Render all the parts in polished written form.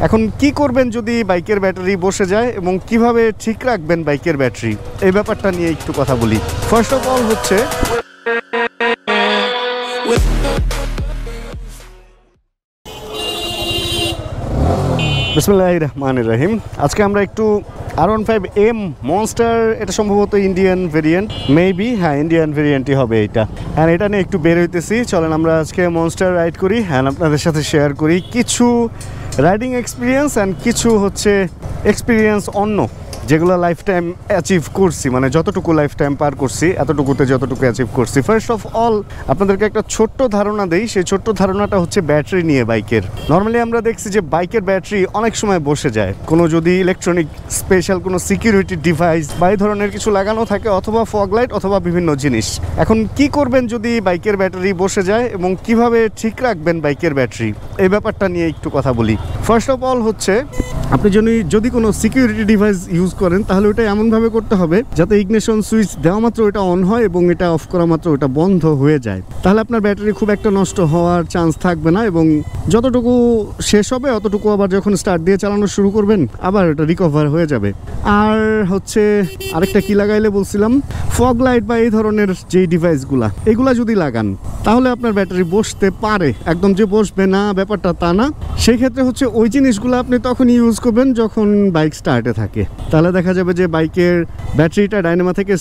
এখন কি করবেন যদি বাইকের ব্যাটারি বসে যায় এবং কিভাবে ঠিক রাখবেন বাইকের ব্যাটারি, এই ব্যাপারটা নিয়ে একটু কথা বলি। ফার্স্ট অফ অল হচ্ছে বিসমিল্লাহির রহমানির রহিম। আজকে আমরা একটু R15M মনস্টার, এটা সম্ভবত ইন্ডিয়ান ভেরিয়েন্ট, মেবি, হ্যাঁ ইন্ডিয়ান ভেরিয়েন্টই হবে এটা। হ্যাঁ, এটা নিয়ে একটু বের হইতেছি। চলেন আমরা আজকে মনস্টার রাইড করি, হ্যাঁ আপনাদের সাথে শেয়ার করি কিছু রাইডিং এক্সপিরিয়েন্স অ্যান্ড কিছু হচ্ছে এক্সপিরিয়েন্স অন্য যেগুলো লাইফ টাইম অ্যাচিভ করছি, মানে যতটুকু লাইফ টাইম পার করছি এতটুকুতে যতটুকু অ্যাচিভ করছি। ফার্স্ট অফ অল আপনাদেরকে একটা ছোট্ট ধারণা দেই। সেই ছোট্ট ধারণাটা হচ্ছে ব্যাটারি নিয়ে বাইকের। নর্মালি আমরা দেখছি যে বাইকের ব্যাটারি অনেক সময় বসে যায়, কোনো যদি ইলেকট্রনিক স্পেশাল কোনো সিকিউরিটি ডিভাইস বা এই ধরনের কিছু লাগানো থাকে, অথবা ফগ লাইট অথবা বিভিন্ন জিনিস। এখন কি করবেন যদি বাইকের ব্যাটারি বসে যায় এবং কিভাবে ঠিক রাখবেন বাইকের ব্যাটারি, এই ব্যাপারটা নিয়ে একটু কথা বলি। ফার্স্ট অফ অল হচ্ছে আপনি যদি কোনো সিকিউরিটি ডিভাইস ইউজ করেন তাহলে ওটা এমনভাবে করতে হবে যাতে ইগনিশন সুইচ দেওয়া মাত্র ওটা অন হয় এবং এটা অফ করা মাত্র ওটা বন্ধ হয়ে যায়। তাহলে আপনার ব্যাটারি খুব একটা নষ্ট হওয়ার চান্স থাকবে না এবং যতটুকু শেষ হবে অতটুকু আবার যখন স্টার্ট দিয়ে চালানো শুরু করবেন আবার ওটা রিকভার হয়ে যাবে। আর হচ্ছে আরেকটা কি লাগাইলে বলছিলাম, ফগ লাইট বা এই ধরনের যেই ডিভাইসগুলা এগুলা যদি লাগান তাহলে আপনার ব্যাটারি বসতে পারে, একদম যে বসবে না ব্যাপারটা তা না। সেই ক্ষেত্রে হচ্ছে ওই জিনিসগুলো আপনি তখন ইউজ করবেন যখন বাইক স্টার্টে থাকে। তাহলে দেখা যাবে যে বাইকের ব্যাটারিটা ডাইনামা থেকে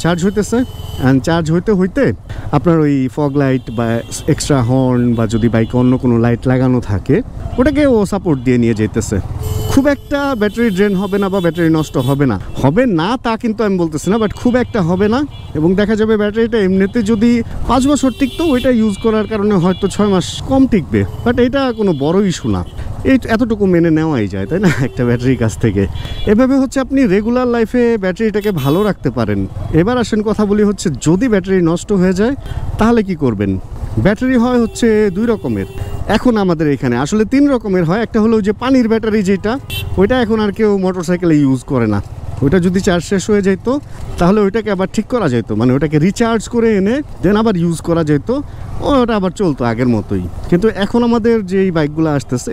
চার্জ হইতেছে, অ্যান্ড চার্জ হইতে হইতে আপনার ওই ফগ লাইট বা এক্সট্রা হর্ন বা যদি বাইকে অন্য কোনো লাইট লাগানো থাকে ওটাকে ও সাপোর্ট দিয়ে নিয়ে যেতেছে। খুব একটা ব্যাটারি ড্রেন হবে না বা ব্যাটারি নষ্ট হবে না তা কিন্তু আমি বলতেছি না, বাট খুব একটা হবে না। এবং দেখা যাবে ব্যাটারিটা এমনিতে যদি 5 বছর টিকতো ওইটা ইউজ করার কারণে হয়তো 6 মাস কম টিকবে, বাট এটা কোনো বড় ইস্যু না। এতটুকু মেনে নেওয়াই যায়, তাই না, একটা ব্যাটারির কাছ থেকে। এভাবে হচ্ছে আপনি রেগুলার লাইফে ব্যাটারিটাকে ভালো রাখতে পারেন। এবার আসেন কথা বলি হচ্ছে যদি ব্যাটারি নষ্ট হয়ে যায় তাহলে কি করবেন। ব্যাটারি হয় হচ্ছে 2 রকমের, এখন আমাদের এখানে আসলে 3 রকমের হয়। একটা হলো যে পানির ব্যাটারি, যেটা ওইটা এখন আর কেউ মোটরসাইকেলে ইউজ করে না। ওইটা যদি চার্জ শেষ হয়ে যেত তাহলে ওইটাকে আবার ঠিক করা যেত, মানে ওটাকে রিচার্জ করে এনে দেন আবার ইউজ করা যেত, ওটা আবার চলতো আগের মতোই। কিন্তু এখন আমাদের যেই বাইকগুলো আসতেছে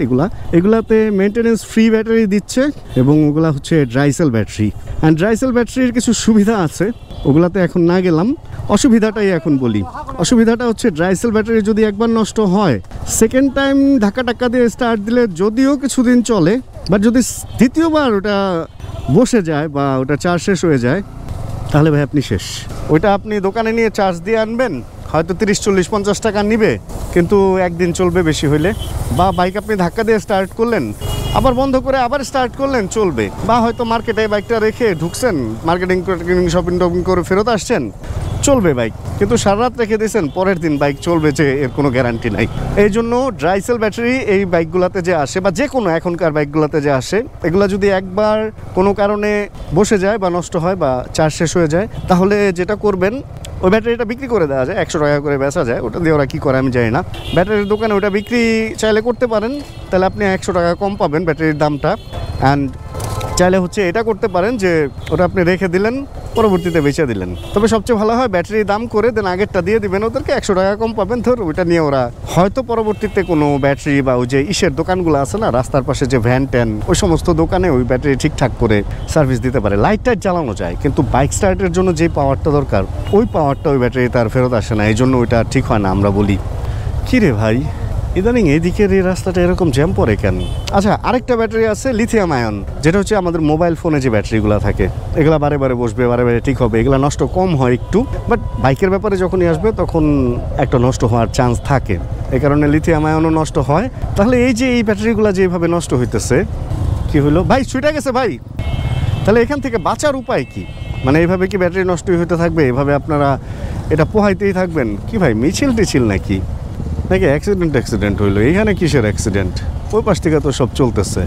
এগুলাতে মেনটেনেন্স ফ্রি ব্যাটারি দিচ্ছে এবং ওগুলা হচ্ছে dry sell battery. And dry sell ব্যাটারির কিছু সুবিধা আছে, ওগুলাতে এখন না গেলাম, অসুবিধাটাই এখন বলি। অসুবিধাটা হচ্ছে ড্রাই সেল ব্যাটারি যদি একবার নষ্ট হয়, সেকেন্ড টাইম ধাক্কা দিয়ে স্টার্ট দিলে যদিও কিছুদিন চলে, বাট যদি দ্বিতীয়বার ওটা বসে যায় বা ওটা চার্জ শেষ হয়ে যায় তাহলে ভাই আপনি শেষ। ওইটা আপনি দোকানে নিয়ে চার্জ দিয়ে আনবেন, হয়তো 30, 40, 50 টাকা নিবে, কিন্তু একদিন চলবে বেশি হইলে। বা বাইক আপনি ধাক্কা দিয়ে স্টার্ট করলেন, আবার বন্ধ করে আবার স্টার্ট করলেন, চলবে। বা হয়তো মার্কেটে বাইকটা রেখে ঢুকছেন, মার্কেটিং শপিং করে ফেরত আসছেন, চলবে বাইক। কিন্তু সারা রাত রেখে দিয়েছেন, পরের দিন বাইক চলবে যে এর কোনো গ্যারান্টি নাই। এই জন্য ড্রাই সেল ব্যাটারি এই বাইকগুলোতে যে আসে বা যে কোনো এখনকার বাইকগুলোতে যে আসে, এগুলো যদি একবার কোনো কারণে বসে যায় বা নষ্ট হয় বা চার্জ শেষ হয়ে যায় তাহলে যেটা করবেন, ওই ব্যাটারিটা বিক্রি করে দেওয়া যায়, 100 টাকা করে বেচা যায়। ওটা দিয়ে ওরা কী করে আমি জানি না। ব্যাটারির দোকানে ওটা বিক্রি চাইলে করতে পারেন, তাহলে আপনি 100 টাকা কম পাবেন ব্যাটারির দামটা। অ্যান্ড চাইলে হচ্ছে এটা করতে পারেন যে ওটা আপনি রেখে দিলেন, পরবর্তীতে বেচে দিলেন। তবে সবচেয়ে ভালো হয় ব্যাটারির দাম করে দেন আগেরটা দিয়ে দিবেন ওদেরকে, 100 টাকা কম পাবেন। ধর ওইটা নিয়ে ওরা হয়তো পরবর্তীতে কোনো ব্যাটারি বা ওই যে দোকানগুলো আছে না রাস্তার পাশে, যে ভ্যান ট্যান, ওই সমস্ত দোকানে ওই ব্যাটারি ঠিকঠাক করে সার্ভিস দিতে পারে। লাইট টাইট চালানো যায়, কিন্তু বাইক স্টার্টের জন্য যেই পাওয়ারটা দরকার ওই পাওয়ারটা ওই ব্যাটারি তার ফেরত আসে না, এই জন্য ওইটা ঠিক হয় না। আমরা বলি কী রে ভাই, ইদানিং এইদিকের এই রাস্তাটা এরকম জ্যাম পড়ে কেন? আচ্ছা, আরেকটা ব্যাটারি আছে লিথিয়াম আয়ন, যেটা হচ্ছে আমাদের মোবাইল ফোনে যে ব্যাটারিগুলো থাকে, এগুলো বারে বারে বসবে, বারে বারে ঠিক হবে, এগুলো নষ্ট কম হয় একটু, বাট বাইকের ব্যাপারে যখনই আসবে তখন একটা নষ্ট হওয়ার চান্স থাকে। এই কারণে লিথিয়াম আয়নও নষ্ট হয়। তাহলে এই যে এই ব্যাটারিগুলো যেভাবে নষ্ট হইতেছে, কি হলো ভাই, ছুটে গেছে ভাই, তাহলে এখান থেকে বাঁচার উপায় কি? মানে এইভাবে কি ব্যাটারি নষ্টই হতে থাকবে? এভাবে আপনারা এটা পোহাইতেই থাকবেন কি ভাই? মিছিল টিছিল নাকি অ্যাক্সিডেন্ট হইলো? এখানে কিসের অ্যাক্সিডেন্ট? ওই পাশ থেকে তো সব চলতেছে।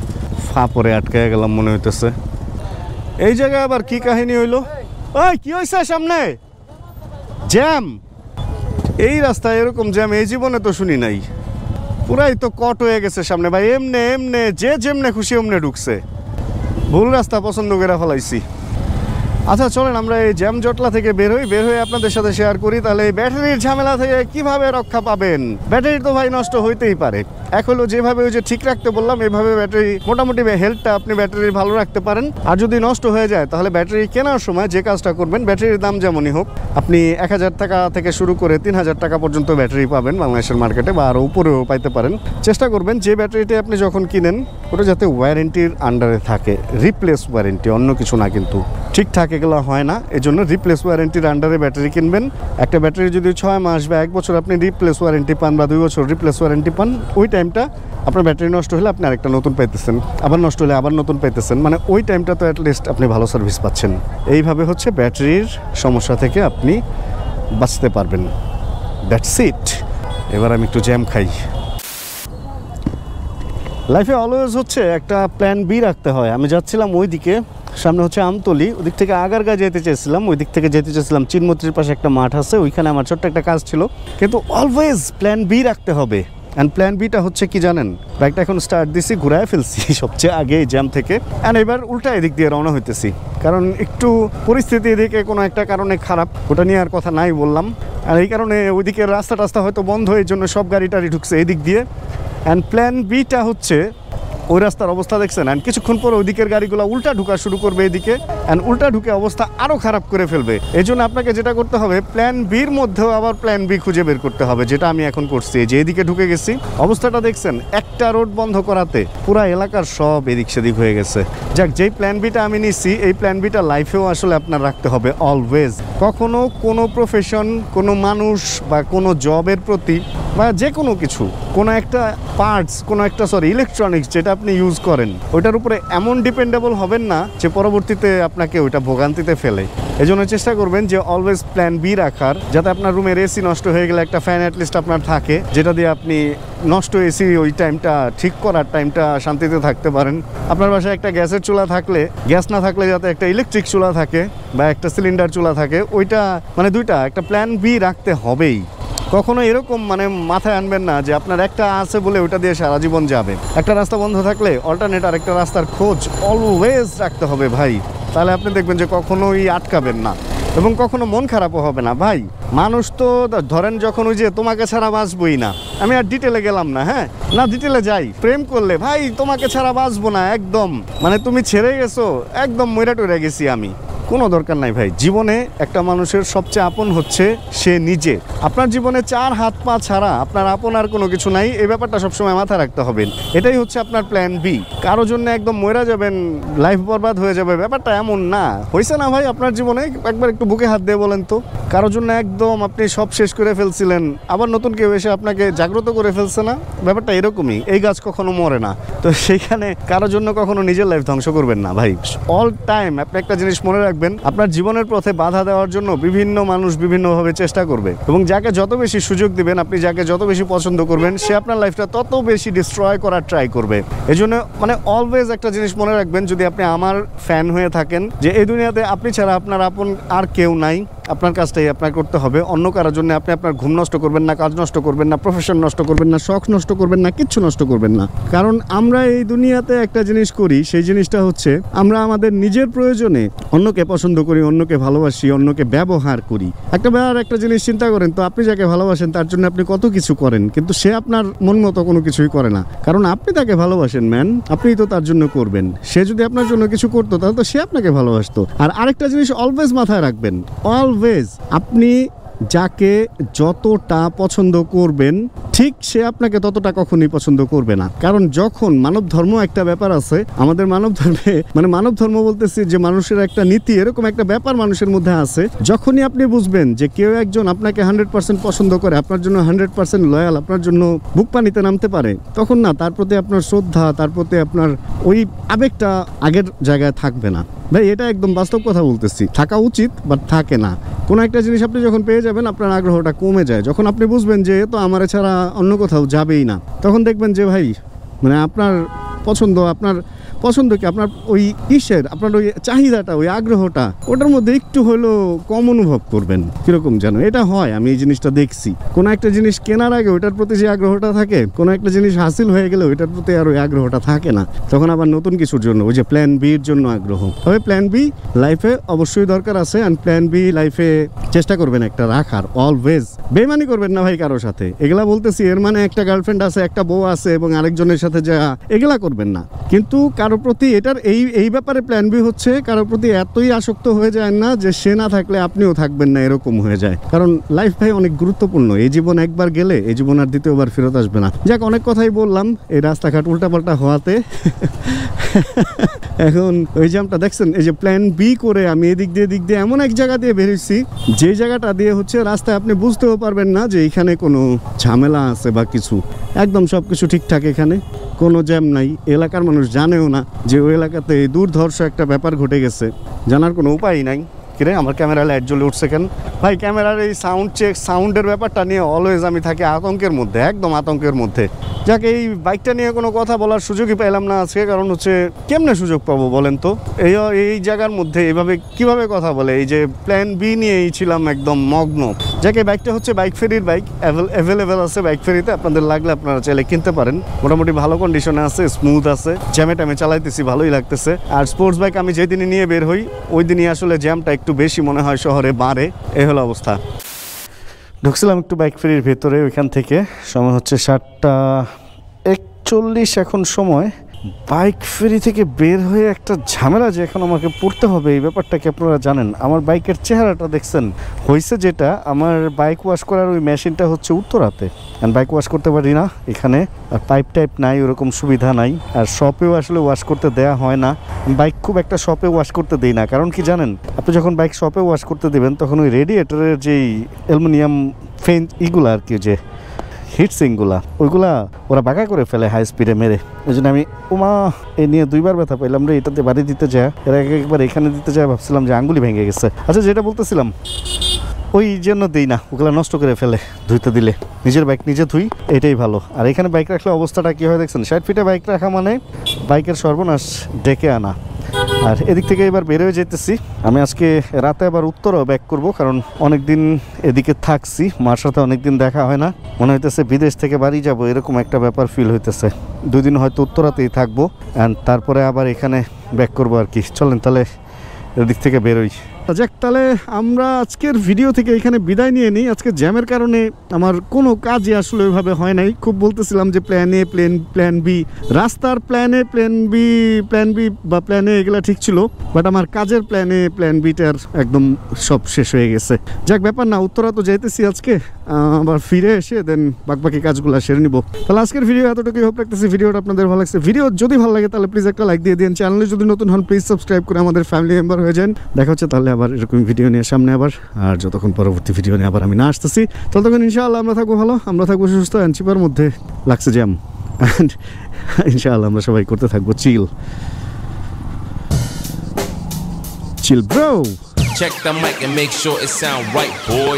পরে আটকায় গেলাম মনে হইতেছে। এই জায়গায় আবার কি কাহিনী হইলো? ওই কি হয়েছে সামনে? জ্যাম? এই রাস্তায় এরকম জ্যাম এই জীবনে তো শুনি নাই। পুরাই তো কট হয়ে গেছে সামনে ভাই, এমনে যে যেমনে খুশি এমনে ঢুকছে। ভুল রাস্তা পছন্দ করে ফেলাইছি। আচ্ছা চলেন আমরা এই জ্যাম জটলা থেকে বের হয়ে আপনাদের সাথে শেয়ার করি তাহলে এই ব্যাটারির ঝামেলা থেকে কিভাবে রক্ষা পাবেন। ব্যাটারি তো ভাই নষ্ট হইতেই পারে, এক হলো যেভাবে ওই যে ঠিক রাখতে বললাম এভাবে ব্যাটারি মোটামুটি হেলথটা আপনি ব্যাটারির ভালো রাখতে পারেন। আর যদি নষ্ট হয়ে যায় তাহলে ব্যাটারি কেনার সময় যে কাজটা করবেন, ব্যাটারির দাম যেমনই হোক আপনি 1000 টাকা থেকে শুরু করে 3000 টাকা পর্যন্ত ব্যাটারি পাবেন বাংলাদেশের মার্কেটে, বা আরও উপরেও পাইতে পারেন। চেষ্টা করবেন যে ব্যাটারিটা আপনি যখন কিনেন ওটা যাতে ওয়ারেন্টির আন্ডারে থাকে, রিপ্লেস ওয়ারেন্টি, অন্য কিছু না। কিন্তু ঠিকঠাক এগুলো হয় না, এই জন্য রিপ্লেস ওয়ারেন্টির আন্ডারে ব্যাটারি কিনবেন। একটা ব্যাটারি যদি 6 মাস বা 1 বছর আপনি রিপ্লেস ওয়ারেন্টি পান বা 2 বছর রিপ্লেস ওয়ারেন্টি পান, ওই টাইমটা আপনার ব্যাটারি নষ্ট হলে আপনি আরেকটা নতুন পাইতেছেন, আবার নষ্ট হলে আবার নতুন পাইতেছেন, মানে ওই টাইমটা তো অ্যাটলিস্ট আপনি ভালো সার্ভিস পাচ্ছেন। এইভাবে হচ্ছে ব্যাটারির সমস্যা থেকে আপনি বাঁচতে পারবেন। That's it. এবার আমি একটু জ্যাম খাই। লাইফে অলওয়েজ হচ্ছে একটা প্ল্যান বি রাখতে হয়। আমি যাচ্ছিলাম ওই দিকে, সামনে হচ্ছে আমতলি, ওদিক থেকে আগারগা যেতে চেয়েছিলাম, ওই দিক থেকে যেতে চেয়েছিলাম চিনমত্রীর পাশে একটা মাঠ আছে, ওইখানে আমার ছোট্ট একটা কাজ ছিল। কিন্তু অলওয়েজ প্ল্যান বি রাখতে হবে। অ্যান্ড প্ল্যান বিটা হচ্ছে কি জানেন, বাইকটা এখন স্টার্ট দিছি, ঘুরায় ফেলছি সবচেয়ে আগে এই জ্যাম থেকে, অ্যান্ড এবার উল্টা এদিক দিয়ে রওনা হইতেছি, কারণ একটু পরিস্থিতি এদিকে কোনো একটা কারণে খারাপ, ওটা নিয়ে আর কথা নাই বললাম। আর এই কারণে ওইদিকে রাস্তা টাস্তা হয়তো বন্ধ, এই জন্য সব গাড়ি টাড়ি ঢুকছে এই দিক দিয়ে। অ্যান্ড প্ল্যান বিটা হচ্ছে ওই রাস্তার অবস্থা দেখছেন, অ্যান্ড কিছুক্ষণ পর ওইদিকের গাড়িগুলো উল্টা ঢুকা শুরু করবে এদিকে, অ্যান্ড উল্টা ঢুকে অবস্থা আরও খারাপ করে ফেলবে। এই জন্য আপনাকে যেটা করতে হবে, প্ল্যান বির মধ্যেও আবার প্ল্যান বি খুঁজে বের করতে হবে, যেটা আমি এখন করছি। যে এদিকে ঢুকে গেছি, অবস্থাটা দেখছেন, একটা রোড বন্ধ করাতে পুরা এলাকার সব এদিক সেদিক হয়ে গেছে। যাক, যেই প্ল্যান বিটা আমি নিচ্ছি, এই প্ল্যান বিটা লাইফেও আসলে আপনার রাখতে হবে অলওয়েজ। কখনো কোনো প্রফেশন, কোনো মানুষ বা কোনো জবের প্রতি বা যে কোনো কিছু, কোনো একটা পার্টস, কোনো একটা ইলেকট্রনিক্স যেটা আপনি ইউজ করেন, ওইটার উপরে এমন ডিপেন্ডেবল হবেন না যে পরবর্তীতে আপনাকে ওইটা ভোগান্তিতে ফেলে। এই জন্য চেষ্টা করবেন যে অলওয়েজ প্ল্যান বি রাখার, যাতে আপনার রুমের এসি নষ্ট হয়ে গেলে একটা ফ্যান অ্যাটলিস্ট আপনার থাকে, যেটা দিয়ে আপনি নষ্ট এসি ওই টাইমটা ঠিক করার টাইমটা শান্তিতে থাকতে পারেন। আপনার বাসায় একটা গ্যাসের চুলা থাকলে, গ্যাস না থাকলে যাতে একটা ইলেকট্রিক চুলা থাকে বা একটা সিলিন্ডার চুলা থাকে, ওইটা মানে দুইটা একটা প্ল্যান বি রাখতে হবেই। কখনো এরকম মানে মাথায় আনবেন না যে আপনার একটা আছে বলে ওটা দিয়ে সারা জীবন যাবে। একটা রাস্তা বন্ধ থাকলে অল্টারনেট আরেকটা রাস্তার খোঁজ অলওয়েজ রাখতে হবে ভাই, তাহলে আপনি দেখবেন যে কখনোই আটকাবেন না এবং কখনো মন খারাপও হবে না। ভাই মানুষ তো ধরেন যখন ওই যে তোমাকে ছাড়া বাঁচবই না, আমি আর ডিটেলে গেলাম না, হ্যাঁ না ডিটেলে যাই, প্রেম করলে ভাই তোমাকে ছাড়া বাঁচবো না একদম, মানে তুমি ছেড়ে গেছো একদম, মইরা টইরা গেছি আমি, কোনো দরকার নাই ভাই। জীবনে একটা মানুষের সবচেয়ে আপন হচ্ছে সে নিজে। আপনার জীবনে 4 হাত পা ছাড়া আপনার আপন আর কোনো কিছু নাই, এই ব্যাপারটা সবসময় মাথায় রাখতে হবে। এটাই হচ্ছে আপনার প্ল্যান বি। কারো জন্য একদম মরে যাবেন, লাইফ বরবাদ হয়ে যাবে, ব্যাপারটা এমন না। হয়েছে না ভাই আপনার জীবনে? একবার একটু বুকে হাত দিয়ে বলেন তো, কারোর জন্য একদম আপনি সব শেষ করে ফেলছিলেন, আবার নতুন কেউ এসে আপনাকে জাগ্রত করে ফেলছে না? ব্যাপারটা এরকমই, এই গাছ কখনো মরে না। তো সেইখানে কারোর জন্য কখনো নিজের লাইফ ধ্বংস করবেন না ভাই। অল টাইম আপনি একটা জিনিস মনে রাখবেন, আপনার জীবনের পথে বাধা দেওয়ার জন্য বিভিন্ন মানুষ বিভিন্নভাবে চেষ্টা করবে, এবং যাকে যত বেশি সুযোগ দিবেন, আপনি যাকে যত বেশি পছন্দ করবেন, সে আপনার লাইফটা তত বেশি ডিস্ট্রয় করার ট্রাই করবে। এই জন্য মানে অলওয়েজ একটা জিনিস মনে রাখবেন, যদি আপনি আমার ফ্যান হয়ে থাকেন, যে এই দুনিয়াতে আপনি ছাড়া আপনার আপন আর কেউ নাই, আপনার কাজটাই আপনার করতে হবে। অন্য কারোর জন্য আপনি আপনার ঘুম নষ্ট করবেন না, কাজ নষ্ট করবেন না, প্রফেশন নষ্ট করবেন না, শখ নষ্ট করবেন না, কিচ্ছু নষ্ট করবেন না। কারণ আমরা এই দুনিয়াতে একটা জিনিস করি, সেই জিনিসটা হচ্ছে আমরা আমাদের নিজের প্রয়োজনে অন্যকে পছন্দ করি, অন্যকে ভালোবাসি, অন্যকে ব্যবহার করি। একটা জিনিস চিন্তা করেন তো, আপনি যাকে ভালোবাসেন তার জন্য আপনি কত কিছু করেন, কিন্তু সে আপনার মন মতো কোনো কিছুই করে না, কারণ আপনি তাকে ভালোবাসেন ম্যান, আপনি তো তার জন্য করবেন। সে যদি আপনার জন্য কিছু করতো তাহলে তো সে আপনাকে ভালোবাসতো। আর আরেকটা জিনিস অলওয়েজ মাথায় রাখবেন, অলওয়েজ আপনি যাকে যতটা পছন্দ করবেন, ঠিক সে আপনাকে ততটা কখনোই পছন্দ করবে না। কারণ যখন মানব ধর্ম একটা ব্যাপার আছে, আমাদের মানব ধর্মে, মানে মানব ধর্ম বলতেছি যে মানুষের একটা নীতি, এরকম একটা ব্যাপার মানুষের মধ্যে আছে। যখনই আপনি বুঝবেন যে কেউ একজন আপনাকে 100% পছন্দ করে, আপনার জন্য 100% লয়াল, আপনার জন্য বুক পানিতে নামতে পারে, তখন না তার প্রতি আপনার শ্রদ্ধা, তার প্রতি আপনার ওই আবেগটা আগের জায়গায় থাকবে না ভাই। এটা একদম বাস্তব কথা বলতেছি, থাকা উচিত বাট থাকে না। কোনো একটা জিনিস আপনি যখন পেয়ে যাবেন, আপনার আগ্রহটা কমে যায়। যখন আপনি বুঝবেন যে তো আমার ছাড়া অন্য কোথাও যাবেই না, তখন দেখবেন যে ভাই মানে আপনার পছন্দ, আপনার পছন্দ কি আপনার ওই কিসের, আপনার ওই চাহিদাটা, ওই আগ্রহটা, ওটার মধ্যে একটু হলেও কম অনুভব করবেন কিরকম যেন। এটা হয়, আমি এই জিনিসটা দেখছি। কোনো একটা জিনিস কেনার আগে ওইটার প্রতি যে আগ্রহটা থাকে, কোনো একটা জিনিস হাসিল হয়ে গেলে ওইটার প্রতি আর ওই আগ্রহটা থাকে না, তখন আবার নতুন কিছুর জন্য, ওই যে প্ল্যান বির জন্য আগ্রহ। তবে প্ল্যান বি লাইফে অবশ্যই দরকার আছে, অ্যান্ড প্ল্যান বি লাইফে চেষ্টা করবেন একটা রাখার, অলওয়েজ। বেমানি করবেন না ভাই কারোর সাথে, এগুলা বলতেছি এর মানে একটা গার্লফ্রেন্ড আছে, একটা বউ আছে এবং আরেকজনের সাথে যা, এগুলা করবেন না। কিন্তু কারোর প্রতি এটার এই ব্যাপারে প্ল্যান বি হচ্ছে কারোর প্রতি এতই আসক্ত হয়ে যায় না যে সে না থাকলে আপনিও থাকবেন না, এরকম হয়ে যায়। কারণ লাইফ ভাই অনেক গুরুত্বপূর্ণ, এই জীবন একবার গেলে এই জীবন আর দ্বিতীয়বার ফেরত আসবে না। যাক, অনেক কথাই বললাম এই রাস্তাঘাট উল্টাপাল্টা হওয়াতে। এখন ওই জ্যামটা দেখছেন, এই যে প্ল্যান বি করে আমি এদিক দিয়ে এমন এক জায়গা দিয়ে বেরিয়েছি যে জায়গাটা দিয়ে হচ্ছে রাস্তায় আপনি বুঝতেও পারবেন না যে এখানে কোনো ঝামেলা আছে বা কিছু, একদম সব কিছু ঠিকঠাক, এখানে কোনো জ্যাম নাই। এলাকার মানুষ জানেও না যে ওই এলাকাতে দুর্ধর্ষ একটা ব্যাপার ঘটে গেছে, জানার কোনো উপায় নাই। কিরে আমার ক্যামেরা লাইট জ্বলে উঠছে কেন ভাই? ক্যামেরার এই সাউন্ডের ব্যাপারটা নিয়ে অলওয়েজ আমি থাকি আতঙ্কের মধ্যে, একদম আতঙ্কের মধ্যে। যাক, এই বাইকটা নিয়ে কোনো কথা বলার সুযোগই পেলাম না আজকে, কারণ হচ্ছে কেমনে সুযোগ পাবো বলেন তো? এই জায়গার মধ্যে এইভাবে কিভাবে কথা বলে? এই যে প্ল্যান বি নিয়েই ছিলাম একদম মগ্ন। যাক, এই বাইকটা হচ্ছে বাইক ফেরির বাইক, অ্যাভেলেবেল আছে বাইক ফেরিতে, আপনাদের লাগলে আপনারা চাইলে কিনতে পারেন। মোটামুটি ভালো কন্ডিশনে আছে, স্মুথ আছে, জ্যামে ট্যামে চালাইতেছি, ভালোই লাগতেছে। আর স্পোর্টস বাইক আমি যেদিনই নিয়ে বের হই ওই দিনই আসলে জ্যামটা একটু বেশি মনে হয় শহরে বাড়ে, এই হলো অবস্থা। ঢুকছিলাম একটু বাইক ফেরির ভেতরে, ওইখান থেকে সময় হচ্ছে 7:41 এখন সময়। বাইক ফেরি থেকে বের হয়ে একটা ঝামেলা যে এখন আমাকে পড়তে হবে, এই ব্যাপারটা কি আপনারা জানেন? আমার বাইকের চেহারাটা দেখছেন? হয়েছে যেটা, আমার বাইক ওয়াশ করার ওই মেশিনটা হচ্ছে উত্তরাতে, আর বাইক ওয়াশ করতে পারি না এখানে, আর পাইপ টাইপ নাই, ওরকম সুবিধা নাই, আর শপেও আসলে ওয়াশ করতে দেয়া হয় না। বাইক খুব একটা শপে ওয়াশ করতে দিই না, কারণ কি জানেন, আপনি যখন বাইক শপে ওয়াশ করতে দেবেন তখন ওই রেডিয়েটরের যেই অ্যালুমিনিয়াম ফেন ইগুলা আর কি, যে হিটসিংগুলা, ওইগুলা ওরা বাঁকা করে ফেলে হাই স্পিডে মেরে। ওই জন্য আমি ওমা এই নিয়ে 2বার ব্যথা পাইলাম রে, এটাতে বাড়ি দিতে যায়, এর আগে একবার এখানে দিতে যায়, ভাবছিলাম যে আঙ্গুলি ভেঙে গেছে। আচ্ছা, যেটা বলতেছিলাম, ওই জন্য দিই না, ওগুলা নষ্ট করে ফেলে ধুইতে দিলে। নিজের বাইক নিজে ধুই, এটাই ভালো। আর এখানে বাইক রাখলে অবস্থাটা কী হয় দেখছেন? 60 ফিটে বাইক রাখা মানে বাইকের সর্বনাশ ডেকে আনা। আর এদিক থেকে এবার বেরোয় যেতেছি আমি। আজকে রাতে আবার উত্তরাও ব্যাক করব, কারণ অনেক দিন এদিকে থাকছি, মার সাথে অনেক দিন দেখা হয় না, মনে হইতেছে বিদেশ থেকে বাড়ি যাব, এরকম একটা ব্যাপার ফিল হইতেছে। 2 দিন হয়তো উত্তরাতেই থাকবো, অ্যান্ড তারপরে আবার এখানে ব্যাক করবো আর কি। চলেন তাহলে এদিক থেকে বেরোই। যাক, তাহলে আমরা আজকের ভিডিও থেকে এখানে বিদায় নিয়ে নিই। আজকে জ্যামের কারণে আমার কোনো কাজই আসলে ওইভাবে হয় নাই। খুব বলতেছিলাম যে প্ল্যান এ প্ল্যান বি, রাস্তার প্ল্যান এ প্ল্যান বি বা প্ল্যান এ এগুলো ঠিক ছিল, বাট আমার কাজের প্ল্যান এ প্ল্যান বিটার একদম সব শেষ হয়ে গেছে। যাক, ব্যাপার না, উত্তরা তো যাইতেছি আজকে, আবার ফিরে এসে দেন বাকি কাজগুলো সেরে নিব। তাহলে আজকের ভিডিও এতটুকুই, হোপ রাখতেছি ভিডিওটা আপনাদের ভালো লাগছে। ভিডিও যদি ভালো লাগে তাহলে প্লিজ একটা লাইক দিয়ে দিন। চ্যানেলে যদি নতুন হন প্লিজ সাবস্ক্রাইব করে আমাদের ফ্যামিলি মেম্বার হয়ে যান। দেখা হচ্ছে তাহলে আবার এরকম ভিডিও নিয়ে সামনে আবার, আর যতক্ষণ পরবর্তী ভিডিও নিয়ে আবার আমি না আসতেছি ততক্ষণ ইনশাআল্লাহ আমরা থাকবো ভালো, আমরা থাকবো সুস্থ, অ্যান্ড চিপার মধ্যে লাগছে জ্যাম, অ্যান্ড ইনশাআল্লাহ আমরা সবাই করতে থাকবো chill bro. Check the mic and make sure it sound right, boy.